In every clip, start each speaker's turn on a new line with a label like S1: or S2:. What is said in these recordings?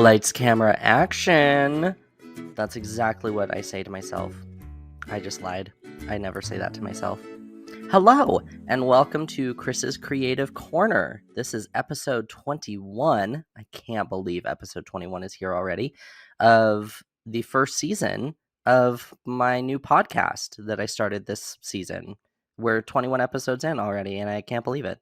S1: Lights, camera, action. That's exactly what I say to myself. I just lied. I never say that to myself. Hello, and welcome to Chris's Creative Corner. This is episode 21. I can't believe episode 21 is here already, of the first season of my new podcast that I started this season. We're 21 episodes in already, and I can't believe it.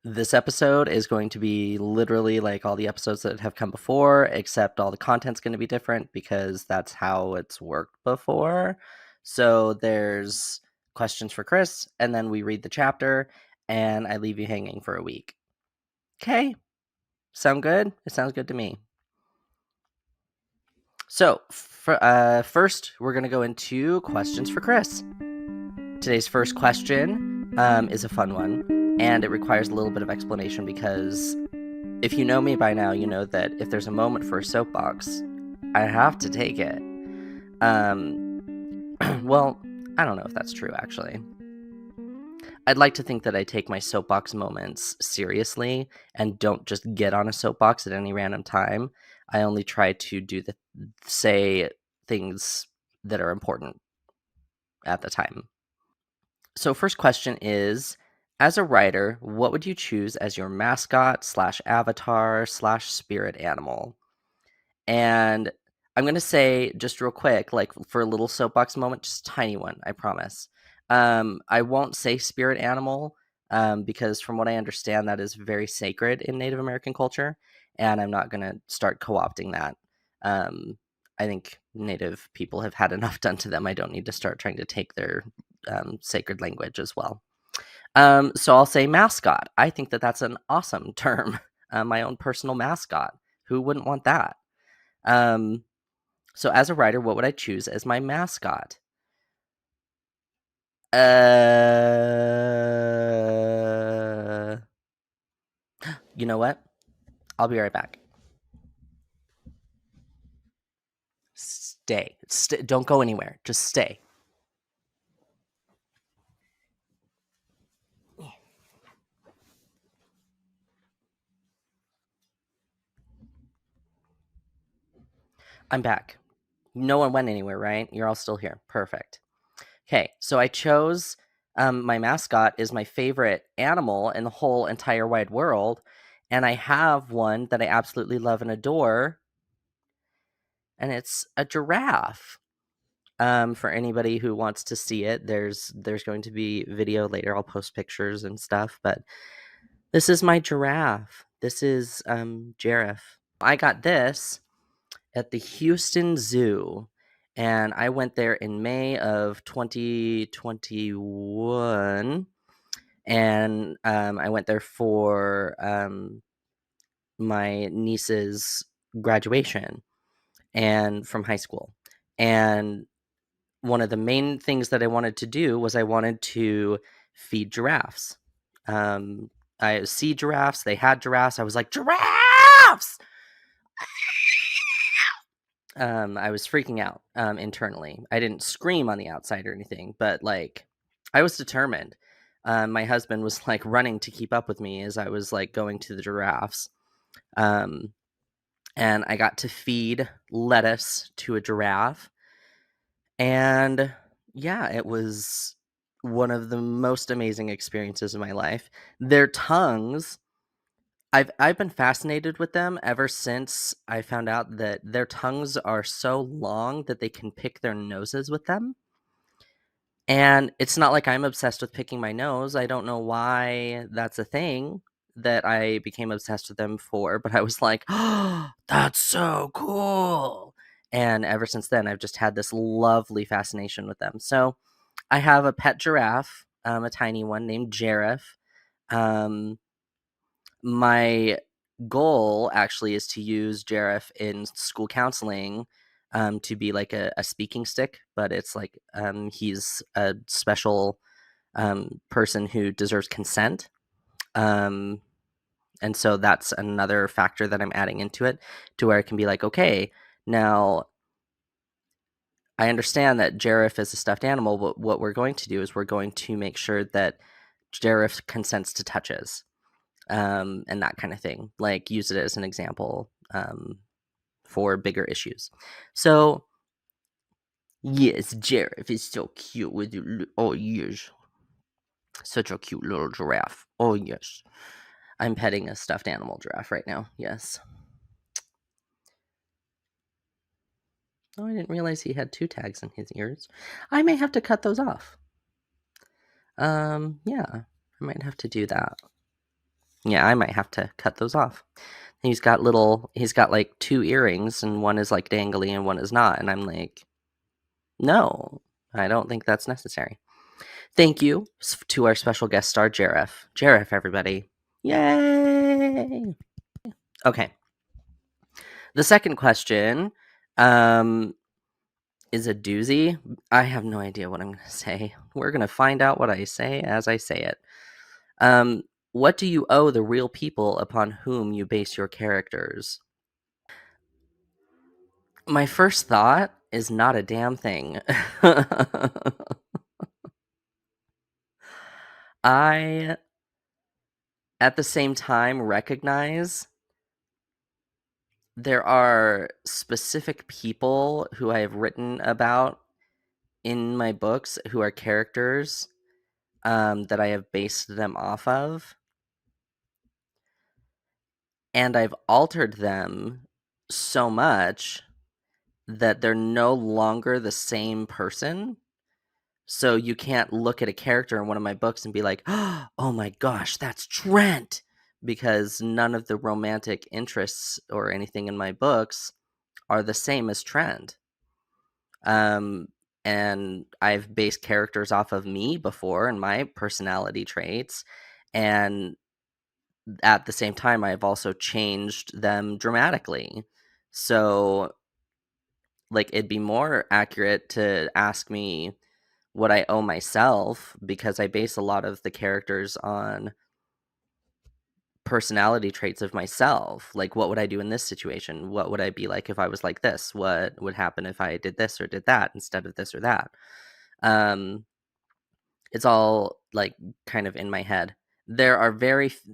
S1: This episode is going to be literally like all the episodes that have come before, except all the content's going to be different because that's how it's worked before. So there's questions for Chris, and then we read the chapter, and I leave you hanging for a week. Okay. Sound good? It sounds good to me. So first, we're going to go into questions for Chris. Today's first question is a fun one. And it requires a little bit of explanation because if you know me by now, you know that if there's a moment for a soapbox, I have to take it. Well, I don't know if that's true, actually. I'd like to think that I take my soapbox moments seriously and don't just get on a soapbox at any random time. I only try to say things that are important at the time. So first question is, as a writer, what would you choose as your mascot / avatar / spirit animal? And I'm going to say just real quick, like for a little soapbox moment, just a tiny one, I promise. I won't say spirit animal because from what I understand, that is very sacred in Native American culture. And I'm not going to start co-opting that. I think Native people have had enough done to them. I don't need to start trying to take their sacred language as well. So I'll say mascot. I think that that's an awesome term. My own personal mascot. Who wouldn't want that? So as a writer, what would I choose as my mascot? You know what? I'll be right back. Stay. Don't go anywhere. Just stay. I'm back. No one went anywhere, right? You're all still here. Perfect. Okay, so I chose my mascot is my favorite animal in the whole entire wide world, and I have one that I absolutely love and adore, and it's a giraffe. For anybody who wants to see it, there's going to be video later. I'll post pictures and stuff, but this is my giraffe. This is Giraffe. I got this at the Houston Zoo, and I went there in May of 2021, and I went there for my niece's graduation and from high school. And one of the main things that I wanted to do was I wanted to feed giraffes. I see giraffes. They had giraffes. I was like, giraffes! I was freaking out internally. I didn't scream on the outside or anything, but like I was determined. My husband was like running to keep up with me as I was like going to the giraffes. And I got to feed lettuce to a giraffe. And yeah, it was one of the most amazing experiences of my life. Their tongues, I've been fascinated with them ever since I found out that their tongues are so long that they can pick their noses with them. And it's not like I'm obsessed with picking my nose. I don't know why that's a thing that I became obsessed with them for, but I was like, oh, that's so cool. And ever since then, I've just had this lovely fascination with them. So I have a pet giraffe, a tiny one named Giraffe. My goal actually is to use Giraffe in school counseling to be like a speaking stick, but it's like he's a special person who deserves consent. And so that's another factor that I'm adding into it to where it can be like, okay, now I understand that Giraffe is a stuffed animal, but what we're going to do is we're going to make sure that Giraffe consents to touches. And that kind of thing, like use it as an example. for bigger issues. So, yes, Giraffe is so cute with oh yes, such a cute little giraffe. Oh yes, I'm petting a stuffed animal giraffe right now. Yes. Oh, I didn't realize he had 2 tags in his ears. I may have to cut those off. Yeah, I might have to do that. Yeah, I might have to cut those off. He's got like 2 earrings, and one is like dangly and one is not. And I'm like, no, I don't think that's necessary. Thank you to our special guest star, Giraffe. Giraffe, everybody. Yay! Okay. The second question is a doozy. I have no idea what I'm going to say. We're going to find out what I say as I say it. What do you owe the real people upon whom you base your characters? My first thought is not a damn thing. I, at the same time, recognize there are specific people who I have written about in my books who are characters that I have based them off of. And I've altered them so much that they're no longer the same person. So you can't look at a character in one of my books and be like, oh my gosh, that's Trent. Because none of the romantic interests or anything in my books are the same as Trent. And I've based characters off of me before and my personality traits. And at the same time, I've also changed them dramatically. So, like, it'd be more accurate to ask me what I owe myself, because I base a lot of the characters on personality traits of myself. Like, what would I do in this situation? What would I be like if I was like this? What would happen if I did this or did that instead of this or that? It's all like kind of in my head. There are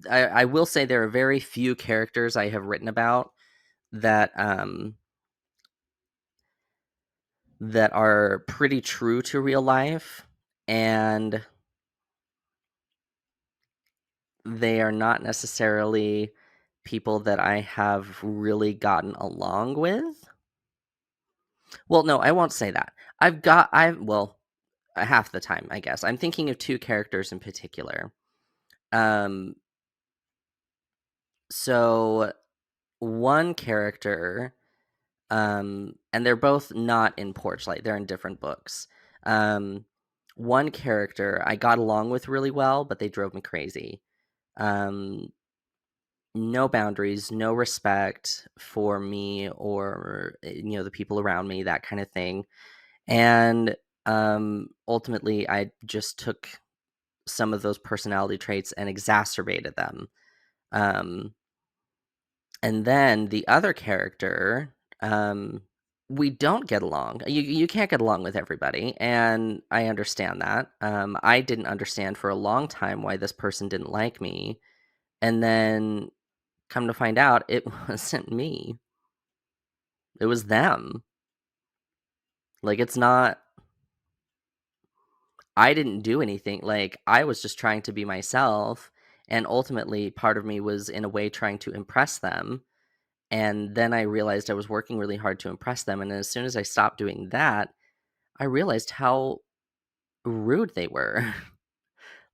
S1: I will say there are very few characters I have written about that that are pretty true to real life, and they are not necessarily people that I have really gotten along with. Well, no, I won't say that. Well, half the time, I guess. I'm thinking of 2 characters in particular. So one character, and they're both not in Porch Light, they're in different books. One character I got along with really well, but they drove me crazy. No boundaries, no respect for me or the people around me, that kind of thing. And ultimately, I just took some of those personality traits and exacerbated them. And then the other character, we don't get along. You can't get along with everybody, and I understand that. I didn't understand for a long time why this person didn't like me, and then come to find out, it wasn't me. It was them. Like, it's not. I didn't do anything. Like, I was just trying to be myself, and ultimately, part of me was in a way trying to impress them. And then I realized I was working really hard to impress them, and as soon as I stopped doing that, I realized how rude they were.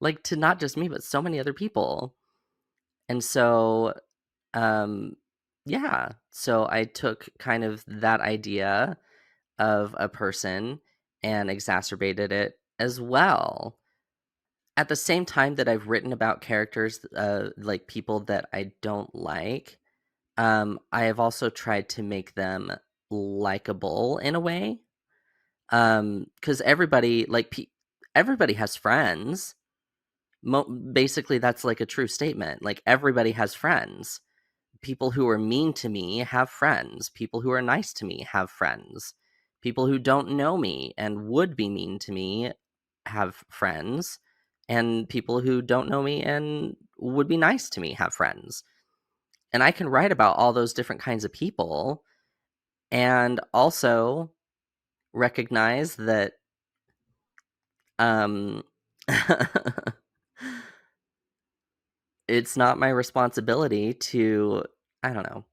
S1: Like, to not just me, but so many other people. And so, um, yeah. So I took kind of that idea of a person and exacerbated it as well. At the same time that I've written about characters, like people that I don't like, I have also tried to make them likable in a way. Because everybody has friends. Basically, that's like a true statement. Like, everybody has friends. People who are mean to me have friends. People who are nice to me have friends. People who don't know me and would be mean to me have friends. And people who don't know me and would be nice to me have friends. And I can write about all those different kinds of people. And also recognize that it's not my responsibility to, I don't know.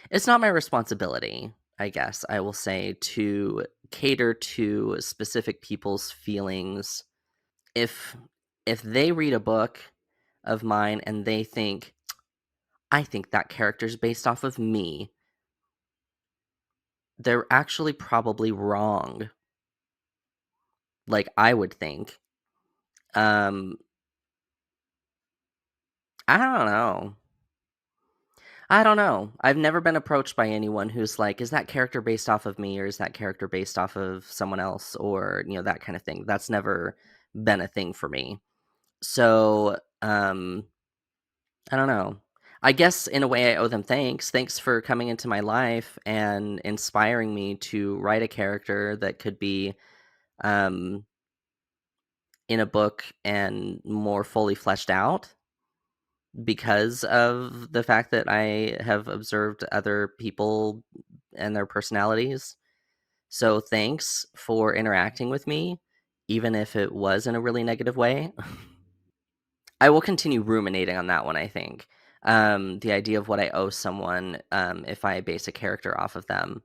S1: It's not my responsibility, I guess I will say, to cater to specific people's feelings. If they read a book of mine and they think, I think that character's based off of me, they're actually probably wrong. Like, I would think. I don't know. I've never been approached by anyone who's like, is that character based off of me or is that character based off of someone else, or, that kind of thing. That's never been a thing for me. So, I don't know. I guess in a way I owe them thanks. Thanks for coming into my life and inspiring me to write a character that could be um, in a book and more fully fleshed out, because of the fact that I have observed other people and their personalities. So thanks for interacting with me, even if it was in a really negative way. I will continue ruminating on that one, I think. The idea of what I owe someone if I base a character off of them.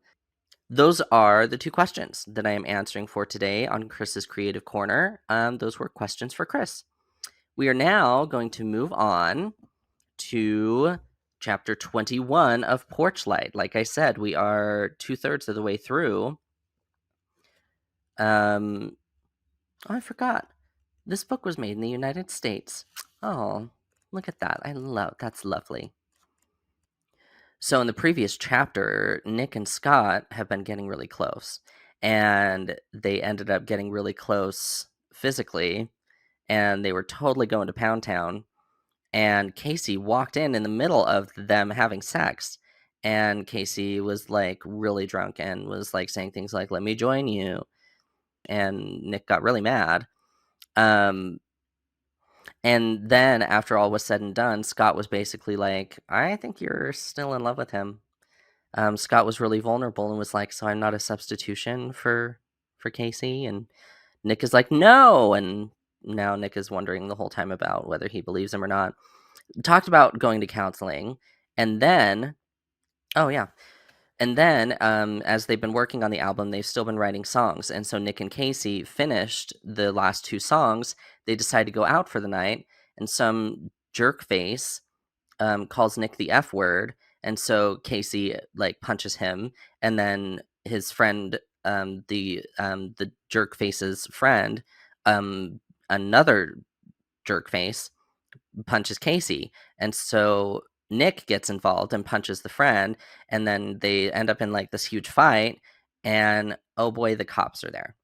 S1: Those are the two questions that I am answering for today on Chris's Creative Corner. Those were questions for Chris. We are now going to move on to chapter 21 of Porch Light. Like I said, we are 2/3 of the way through. Oh, I forgot. This book was made in the United States. Oh, look at that. That's lovely. So in the previous chapter, Nick and Scott have been getting really close, and they ended up getting really close physically, and they were totally going to Pound Town, and Casey walked in the middle of them having sex, and Casey was like really drunk and was like saying things like, "Let me join you," and Nick got really mad. And then after all was said and done, Scott was basically like, "I think you're still in love with him." Scott was really vulnerable and was like, "So I'm not a substitution for Casey?" And Nick is like, "No." And now Nick is wondering the whole time about whether he believes him or not. Talked about going to counseling, and then, oh yeah, and then as they've been working on the album, they've still been writing songs, and so Nick and Casey finished the last two songs. They decided to go out for the night, and some jerk face calls Nick the F word, and so Casey like punches him, and then his friend, the jerk face's friend, another jerk face, punches Casey, and so Nick gets involved and punches the friend, and then they end up in like this huge fight, and oh boy, the cops are there,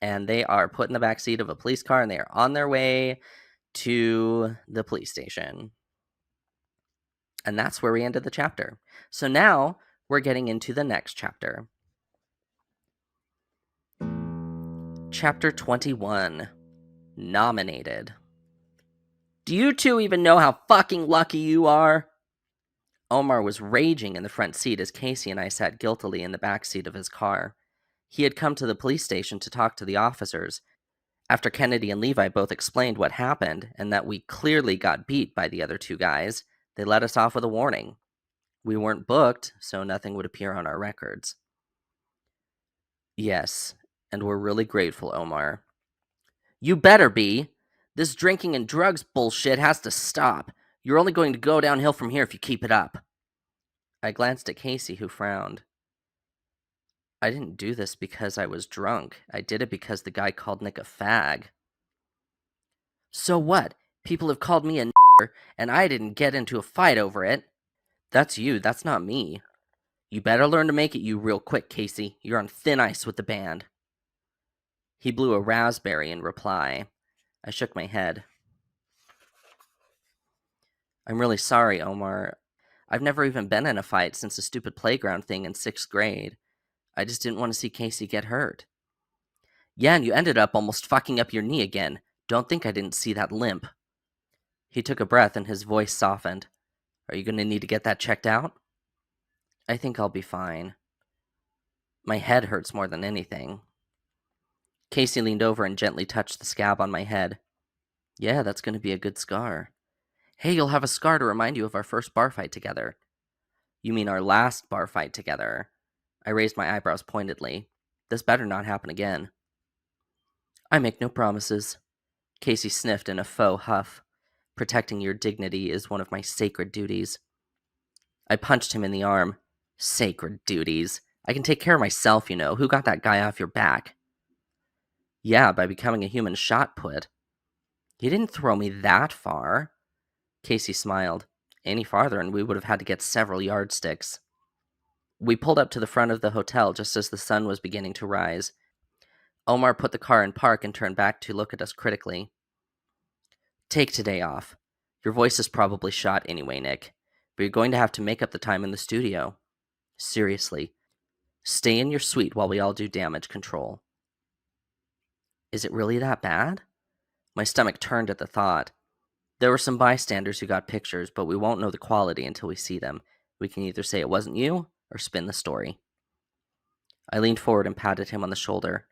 S1: and they are put in the backseat of a police car, and they are on their way to the police station. And that's where we ended the chapter. So now we're getting into the next chapter. Chapter 21, Nominated. Do you two even know how fucking lucky you are? Omar was raging in the front seat as Casey and I sat guiltily in the back seat of his car. He had come to the police station to talk to the officers. After Kennedy and Levi both explained what happened and that we clearly got beat by the other two guys, they let us off with a warning. We weren't booked, so nothing would appear on our records. Yes, and we're really grateful, Omar. You better be. This drinking and drugs bullshit has to stop. You're only going to go downhill from here if you keep it up. I glanced at Casey, who frowned. I didn't do this because I was drunk. I did it because the guy called Nick a fag. So what? People have called me a n***er, and I didn't get into a fight over it. That's you, that's not me. You better learn to make it you real quick, Casey. You're on thin ice with the band. He blew a raspberry in reply. I shook my head. I'm really sorry, Omar. I've never even been in a fight since the stupid playground thing in 6th grade. I just didn't want to see Casey get hurt. Yeah, and you ended up almost fucking up your knee again. Don't think I didn't see that limp. He took a breath and his voice softened. Are you going to need to get that checked out? I think I'll be fine. My head hurts more than anything. Casey leaned over and gently touched the scab on my head. Yeah, that's going to be a good scar. Hey, you'll have a scar to remind you of our first bar fight together. You mean our last bar fight together? I raised my eyebrows pointedly. This better not happen again. I make no promises. Casey sniffed in a faux huff. Protecting your dignity is one of my sacred duties. I punched him in the arm. Sacred duties. I can take care of myself, you know. Who got that guy off your back? Yeah, by becoming a human shot put. He didn't throw me that far. Casey smiled. Any farther and we would have had to get several yardsticks. We pulled up to the front of the hotel just as the sun was beginning to rise. Omar put the car in park and turned back to look at us critically. Take today off. Your voice is probably shot anyway, Nick, but you're going to have to make up the time in the studio. Seriously. Stay in your suite while we all do damage control. Is it really that bad? My stomach turned at the thought. There were some bystanders who got pictures, but we won't know the quality until we see them. We can either say it wasn't you, or spin the story. I leaned forward and patted him on the shoulder.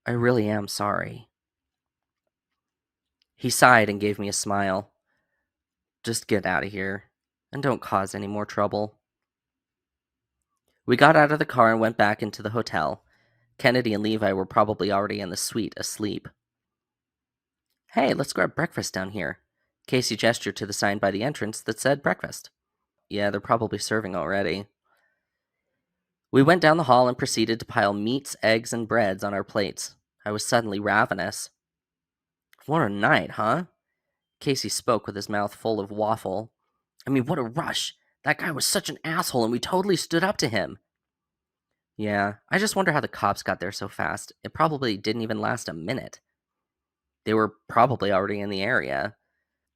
S1: I really am sorry. He sighed and gave me a smile. Just get out of here, and don't cause any more trouble. We got out of the car and went back into the hotel. Kennedy and Levi were probably already in the suite, asleep. Hey, let's grab breakfast down here. Casey gestured to the sign by the entrance that said breakfast. Yeah, they're probably serving already. We went down the hall and proceeded to pile meats, eggs, and breads on our plates. I was suddenly ravenous. What a night, huh? Casey spoke with his mouth full of waffle. I mean, what a rush. That guy was such an asshole and we totally stood up to him. Yeah, I just wonder how the cops got there so fast. It probably didn't even last a minute. They were probably already in the area.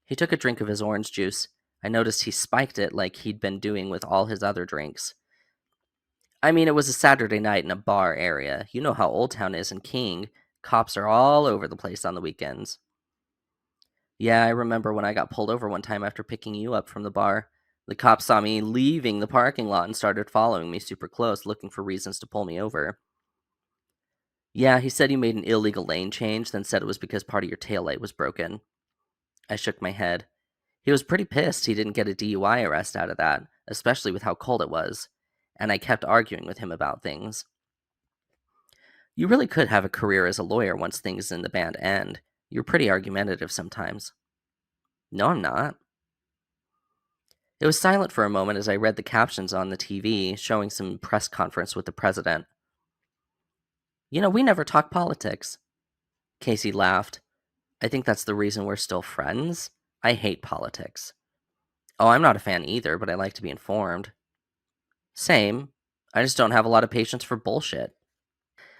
S1: He took a drink of his orange juice. I noticed he spiked it like he'd been doing with all his other drinks. I mean, it was a Saturday night in a bar area. You know how Old Town is in King. Cops are all over the place on the weekends. Yeah, I remember when I got pulled over one time after picking you up from the bar. The cops saw me leaving the parking lot and started following me super close, looking for reasons to pull me over. Yeah, he said you made an illegal lane change, then said it was because part of your taillight was broken. I shook my head. He was pretty pissed he didn't get a DUI arrest out of that, especially with how cold it was. And I kept arguing with him about things. You really could have a career as a lawyer once things in the band end. You're pretty argumentative sometimes. No, I'm not. It was silent for a moment as I read the captions on the TV showing some press conference with the president. You know, we never talk politics. Casey laughed. I think that's the reason we're still friends. I hate politics. Oh, I'm not a fan either, but I like to be informed. Same. I just don't have a lot of patience for bullshit.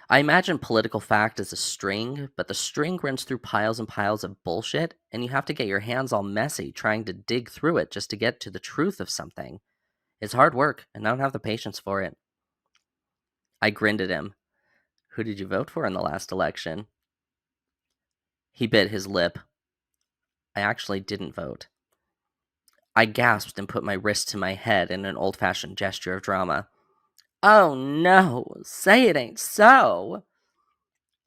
S1: I imagine political fact as a string, but the string runs through piles and piles of bullshit, and you have to get your hands all messy trying to dig through it just to get to the truth of something. It's hard work, and I don't have the patience for it. I grinned at him. Who did you vote for in the last election? He bit his lip. I actually didn't vote. I gasped and put my wrist to my head in an old-fashioned gesture of drama. Oh no, say it ain't so.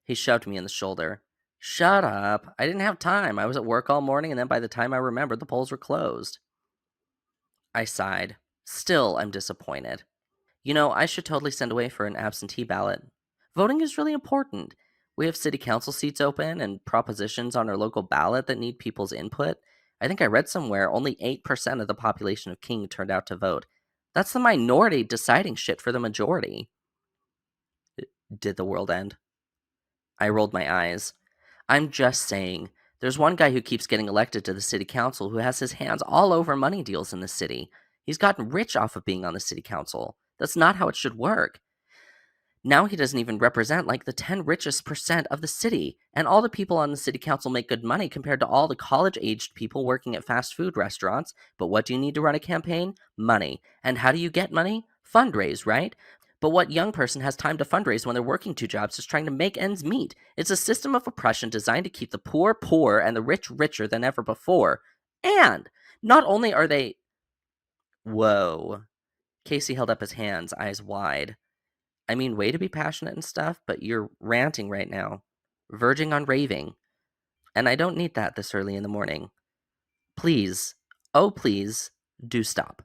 S1: He shoved me in the shoulder. Shut up. I didn't have time. I was at work all morning, and then by the time I remembered, the polls were closed. I sighed. Still, I'm disappointed. You know, I should totally send away for an absentee ballot. Voting is really important. We have city council seats open and propositions on our local ballot that need people's input. I think I read somewhere only 8% of the population of King turned out to vote. That's the minority deciding shit for the majority. Did the world end? I rolled my eyes. I'm just saying, there's one guy who keeps getting elected to the city council who has his hands all over money deals in the city. He's gotten rich off of being on the city council. That's not how it should work. Now he doesn't even represent like the 10 richest percent of the city, and all the people on the city council make good money compared to all the college-aged people working at fast food restaurants. But what do you need to run a campaign? Money. And how do you get money? Fundraise, right? But what young person has time to fundraise when they're working two jobs just trying to make ends meet? It's a system of oppression designed to keep the poor poor and the rich richer than ever before. And not only are they... Whoa. Casey held up his hands, eyes wide. I mean, way to be passionate and stuff, but you're ranting right now, verging on raving, and I don't need that this early in the morning. Please, oh please, do stop.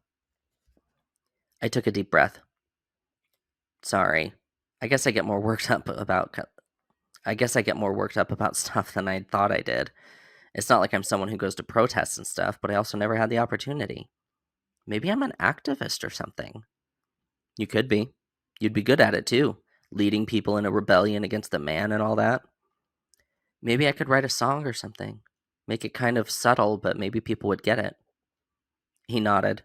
S1: I took a deep breath. Sorry. I guess I get more worked up about stuff than I thought I did. It's not like I'm someone who goes to protests and stuff, but I also never had the opportunity. Maybe I'm an activist or something. You could be. You'd be good at it too, leading people in a rebellion against the man and all that. Maybe I could write a song or something. Make it kind of subtle, but maybe people would get it. He nodded.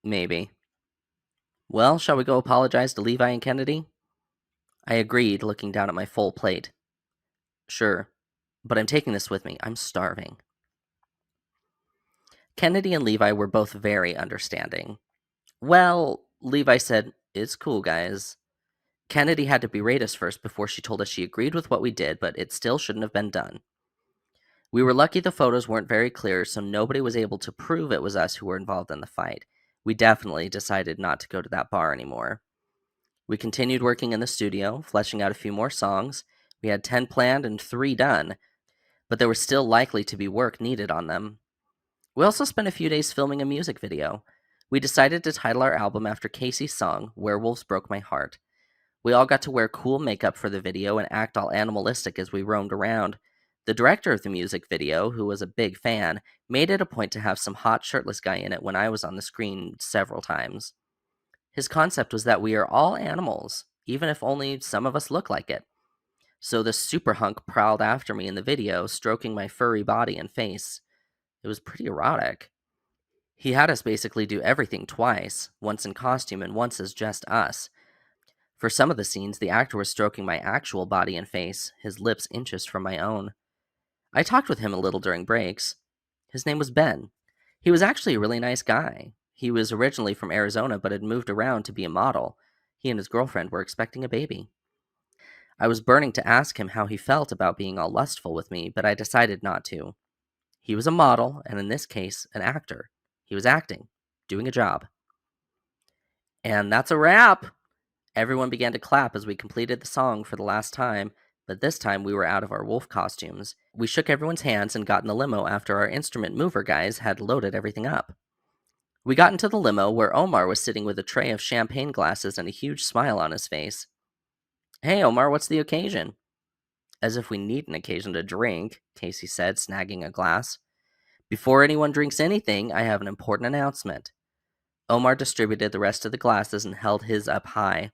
S1: Maybe. Well, shall we go apologize to Levi and Kennedy? I agreed, looking down at my full plate. Sure, but I'm taking this with me. I'm starving. Kennedy and Levi were both very understanding. Well, Levi said, "It's cool, guys." Kennedy had to berate us first before she told us she agreed with what we did, but it still shouldn't have been done. We were lucky the photos weren't very clear, so nobody was able to prove it was us who were involved in the fight. We definitely decided not to go to that bar anymore. We continued working in the studio, fleshing out a few more songs. We had 10 planned and 3 done, but there was still likely to be work needed on them. We also spent a few days filming a music video. We decided to title our album after Casey's song, Werewolves Broke My Heart. We all got to wear cool makeup for the video and act all animalistic as we roamed around. The director of the music video, who was a big fan, made it a point to have some hot shirtless guy in it when I was on the screen several times. His concept was that we are all animals, even if only some of us look like it. So the super hunk prowled after me in the video, stroking my furry body and face. It was pretty erotic. He had us basically do everything twice, once in costume and once as just us. For some of the scenes, the actor was stroking my actual body and face, his lips inches from my own. I talked with him a little during breaks. His name was Ben. He was actually a really nice guy. He was originally from Arizona but had moved around to be a model. He and his girlfriend were expecting a baby. I was burning to ask him how he felt about being all lustful with me, but I decided not to. He was a model, and in this case, an actor. He was acting, doing a job. And that's a wrap! Everyone began to clap as we completed the song for the last time, but this time we were out of our wolf costumes. We shook everyone's hands and got in the limo after our instrument mover guys had loaded everything up. We got into the limo where Omar was sitting with a tray of champagne glasses and a huge smile on his face. "Hey, Omar, what's the occasion?" "As if we need an occasion to drink," Casey said, snagging a glass. "Before anyone drinks anything, I have an important announcement." Omar distributed the rest of the glasses and held his up high.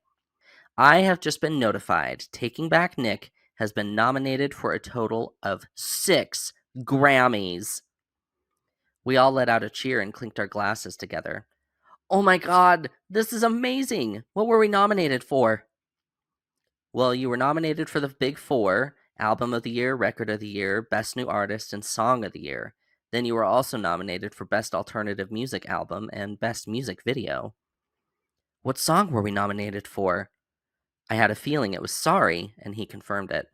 S1: "I have just been notified. Taking Back Nick has been nominated for a total of 6 Grammys." We all let out a cheer and clinked our glasses together. "Oh my god, this is amazing! What were we nominated for?" "Well, you were nominated for the Big Four: Album of the Year, Record of the Year, Best New Artist, and Song of the Year. Then you were also nominated for Best Alternative Music Album and Best Music Video." "What song were we nominated for?" I had a feeling it was Sorry, and he confirmed it.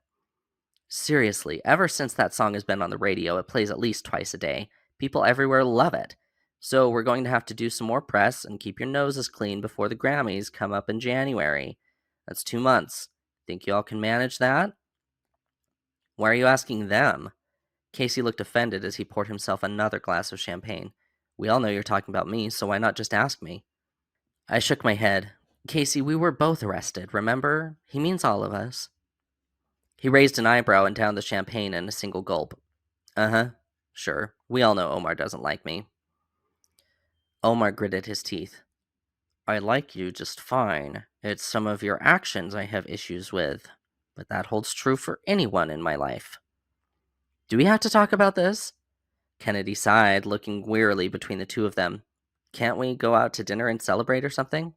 S1: "Seriously, ever since that song has been on the radio, it plays at least twice a day. People everywhere love it. So we're going to have to do some more press and keep your noses clean before the Grammys come up in January. That's 2 months. Think you all can manage that?" "Why are you asking them?" Casey looked offended as he poured himself another glass of champagne. "We all know you're talking about me, so why not just ask me?" I shook my head. "Casey, we were both arrested, remember? He means all of us." He raised an eyebrow and downed the champagne in a single gulp. "Uh-huh. Sure. We all know Omar doesn't like me." Omar gritted his teeth. "I like you just fine. It's some of your actions I have issues with. But that holds true for anyone in my life." "Do we have to talk about this?" Kennedy sighed, looking wearily between the two of them. "Can't we go out to dinner and celebrate or something?"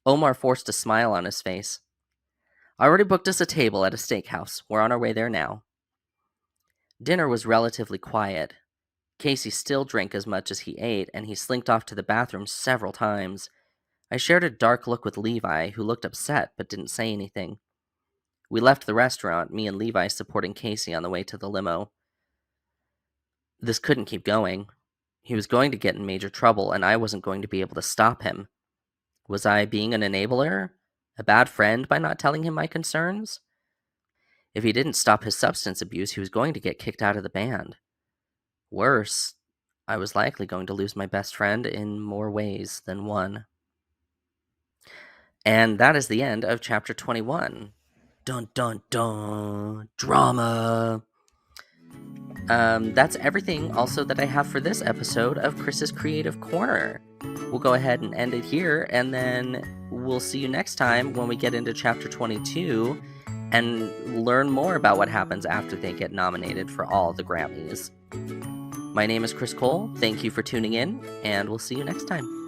S1: Omar forced a smile on his face. "I already booked us a table at a steakhouse. We're on our way there now." Dinner was relatively quiet. Casey still drank as much as he ate, and he slinked off to the bathroom several times. I shared a dark look with Levi, who looked upset but didn't say anything. We left the restaurant, me and Levi supporting Casey on the way to the limo. This couldn't keep going. He was going to get in major trouble, and I wasn't going to be able to stop him. Was I being an enabler? A bad friend by not telling him my concerns? If he didn't stop his substance abuse, he was going to get kicked out of the band. Worse, I was likely going to lose my best friend in more ways than one. And that is the end of chapter 21. Dun dun dun! Drama! That's everything also that I have for this episode of Chris's Creative Corner. We'll go ahead and end it here, and then we'll see you next time when we get into chapter 22 and learn more about what happens after they get nominated for all the Grammys. My name is Chris Cole. Thank you for tuning in, and we'll see you next time.